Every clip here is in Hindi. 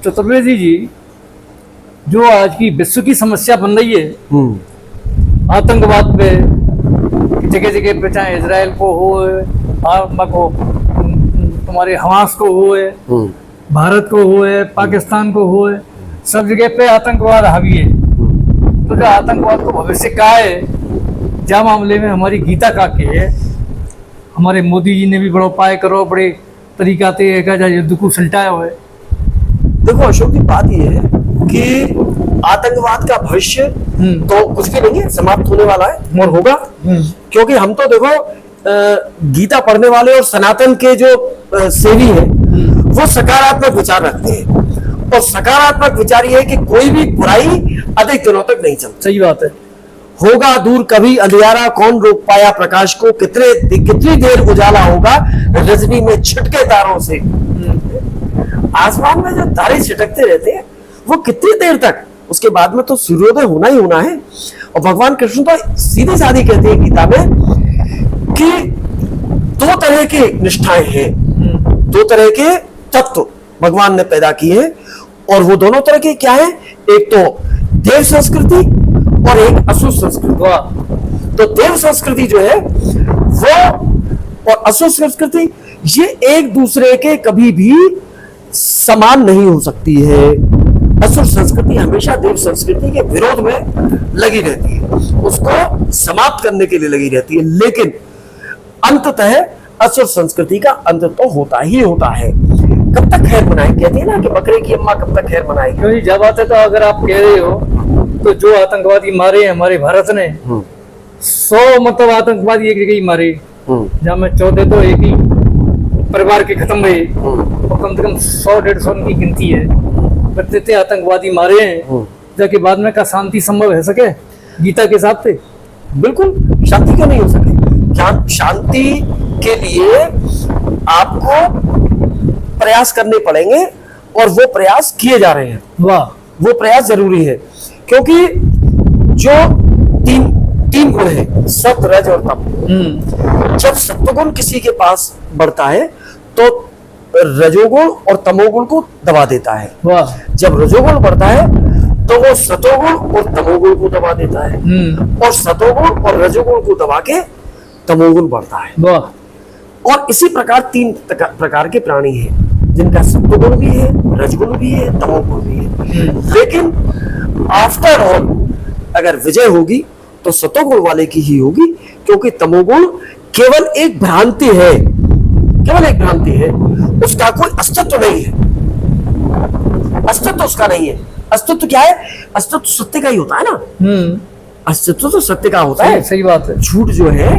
चतुर्वेदी जी, जो आज की विश्व की समस्या बन रही है आतंकवाद पे, जगह जगह पे, चाहे इजराइल को हो, तुम्हारे हमास को हो, भारत को हो, पाकिस्तान को हो, सब जगह पे आतंकवाद हावी है। तो जो आतंकवाद को भविष्य का है, जा मामले में हमारी गीता का के है, हमारे मोदी जी ने भी बड़ा उपाय करो, बड़े तरीका ते युद्ध को सुलटाया हुआ है। देखो अशोक जी, बात ये है कि आतंकवाद का भविष्य तो कुछ भी नहीं है, समाप्त होने वाला है और होगा। क्योंकि हम तो देखो गीता पढ़ने वाले और सनातन के जो सेवी हैं वो सकारात्मक विचार रखते हैं, और सकारात्मक विचार ये है कि कोई भी बुराई अधिक दिनों तक नहीं चलती। सही बात है। होगा दूर कभी अंधियारा, कौन रोक पाया प्रकाश को, कितनी देर उजाला होगा रजनी में छिटके तारों से। आसमान में जो तारे छिटकते रहते हैं वो कितनी देर तक, उसके बाद में तो सूर्योदय होना ही होना है। और भगवान कृष्ण तो सीधी साधी कहते हैं गीता में कि दो तरह की निष्ठाएं हैं, दो तरह के तत्व भगवान ने पैदा किए हैं, और वो दोनों तरह के क्या है, एक तो देव संस्कृति और एक असुर संस्कृति। तो देव संस्कृति जो है वो और असुर संस्कृति, ये एक दूसरे के कभी भी समान नहीं हो सकती है। असुर संस्कृति हमेशा देव संस्कृति के विरोध में लगी रहती है, उसको समाप्त करने के लिए लगी रहती है, लेकिन अंततः असुर संस्कृति का अंत तो होता ही होता है। कब तक खैर मनाएंगे, कहती है ना कि बकरे की अम्मा कब तक खैर मनाएगी। क्योंकि जब बात है, तो अगर आप कह रहे हो तो जो आतंकवादी मारे हैं हमारे भारत ने, 100 मतलब आतंकवादी एक जगह ही मारे, जहाँ में 14 तो एक ही परिवार के खत्म हुए, और कम से कम 100-150 उनकी गिनती है। इतने आतंकवादी मारे हैं, जाके बाद में क्या शांति संभव है सके गीता के हिसाब से? बिल्कुल शांति क्यों नहीं हो सके। शांति के लिए आपको प्रयास करने पड़ेंगे, और वो प्रयास किए जा रहे हैं। वाह, वो प्रयास जरूरी है, क्योंकि जो तीन गुण है, सत, रज और तम। जब सत्वगुण किसी के पास बढ़ता है तो रजोगुण और तमोगुण को दबा देता है। वाह। जब रजोगुण बढ़ता है तो वो सतोगुण और तमोगुण को दबा देता है, और सतोगुण और रजोगुण को दबा के तमोगुण बढ़ता है। वाह। और इसी प्रकार 3 प्रकार के प्राणी हैं, जिनका सत्वगुण भी है, रजगुण भी है, तमोगुण भी है। लेकिन आफ्टर ऑल अगर विजय होगी तो सतोगुण वाले की ही होगी, क्योंकि तमोगुण केवल एक भ्रांति है, केवल एक भ्रांति है, उसका कोई अस्तित्व नहीं है। अस्तित्व उसका नहीं है। अस्तित्व क्या है? अस्तित्व सत्य का ही होता है ना। अस्तित्व तो सत्य का होता है। सही बात है। झूठ जो है,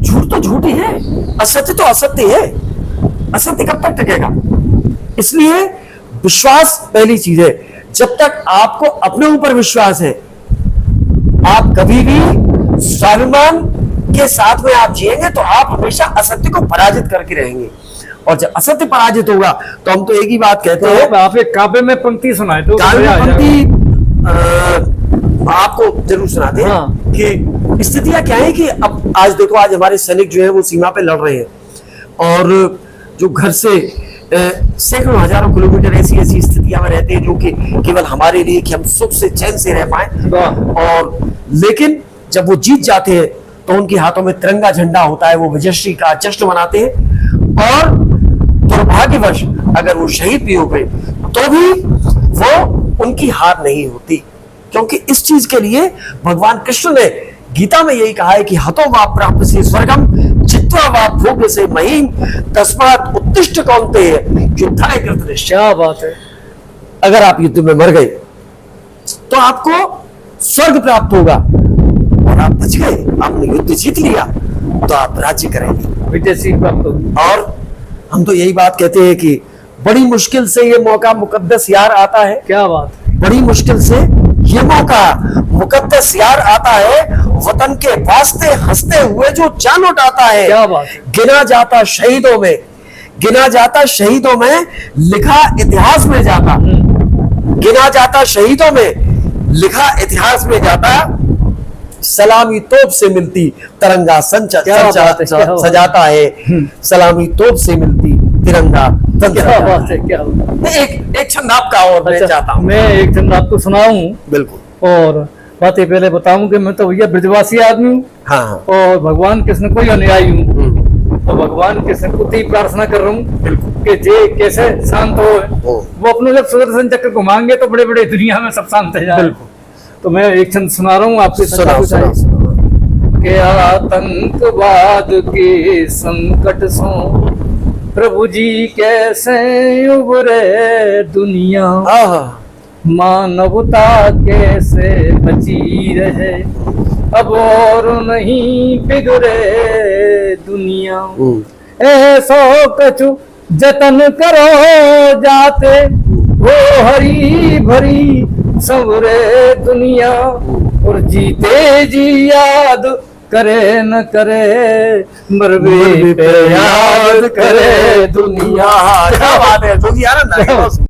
झूठ तो झूठ ही है, असत्य तो असत्य है। असत्य कब तक टकेगा? इसलिए विश्वास पहली चीज है। जब तक आपको अपने ऊपर विश्वास है, आप कभी भी स्वाभिमान के साथ में आप जिएंगे तो आप हमेशा असत्य को पराजित करके रहेंगे। और जब असत्य पराजित होगा तो हम तो एक ही बात कहते हैं। आप एक काव्य में पंक्ति सुनाए तो काव्य में पंक्ति आपको जरूर सुनाते हैं। हाँ। कि स्थितियां क्या है कि अब आज देखो, आज हमारे सैनिक जो है वो सीमा पे लड़ रहे हैं, और जो घर से सैकड़ों हजारों किलोमीटर ऐसी स्थितियां में रहते हैं जो कि केवल हमारे लिए कि हम सुख से चैन से रह पाए। और लेकिन जब वो जीत जाते हैं तो उनके हाथों में तिरंगा झंडा होता है, वो विजयश्री का जश्न मनाते हैं। और दुर्भाग्यवश अगर वो शहीद भी हो गए तो भी वो उनकी हार नहीं होती, क्योंकि इस चीज के लिए भगवान कृष्ण ने गीता में यही कहा है कि हतो वा प्राप्त से स्वर्गम चित्वा वा भोग से महीम तस्मात् उत्तिष्ठ कौन्तेय युद्धाय कृतनिश्चय। क्या बात है। अगर आप युद्ध में मर गए तो आपको स्वर्ग प्राप्त होगा, और आप बच गए, आपने युद्ध जीत लिया तो आप राज्य करेंगे, विजय प्राप्त होगी। और हम तो यही बात कहते हैं कि बड़ी मुश्किल से ये मौका मुकद्दस यार आता है। क्या बात है। बड़ी मुश्किल से ये मौका मुकद्दस यार आता है, वतन के वास्ते हंसते हुए जो जान उठाता है। क्या बात है। गिना जाता शहीदों में, गिना जाता शहीदों में, लिखा इतिहास में जाता, गिना जाता शहीदों में, लिखा इतिहास में जाता, सलामी तोप से मिलती तिरंगा सजाता है, सलामी तोप से मिलती तिरंगा क्या बात है, क्या बात है। एक छंद आपका और मैं चाहता हूँ। मैं एक छंद आपको सुनाऊं बिल्कुल। और बातें पहले बताऊं कि मैं तो भैया ब्रजवासी आदमी हूँ हाँ हाँ। और भगवान कृष्ण को ही अनुयायी हूँ। हम्म, तो भगवान कृष्ण को ही प्रार्थना कर रहा हूँ कि जे कैसे शांत हो। वो अपने जब सुदर्शन चक्र घुमाएंगे तो बड़े बड़े दुनिया में सब शांत हो जाए। तो मैं एक छंद सुना रहा हूँ आपके सुनाओ सुनाओ सुनाओ। के आतंकवाद के संकट सो प्रभु जी कैसे उबरे दुनिया, हाँ हाँ। मानवता कैसे बची रहे, अब और नहीं बिगड़े दुनिया। ऐसो कछु जतन करो जाते वो हरी भरी सवरे दुनिया, और जीते जी याद करे न करे, मरवे पे याद करे दुनिया। क्या बात है दुनिया ना।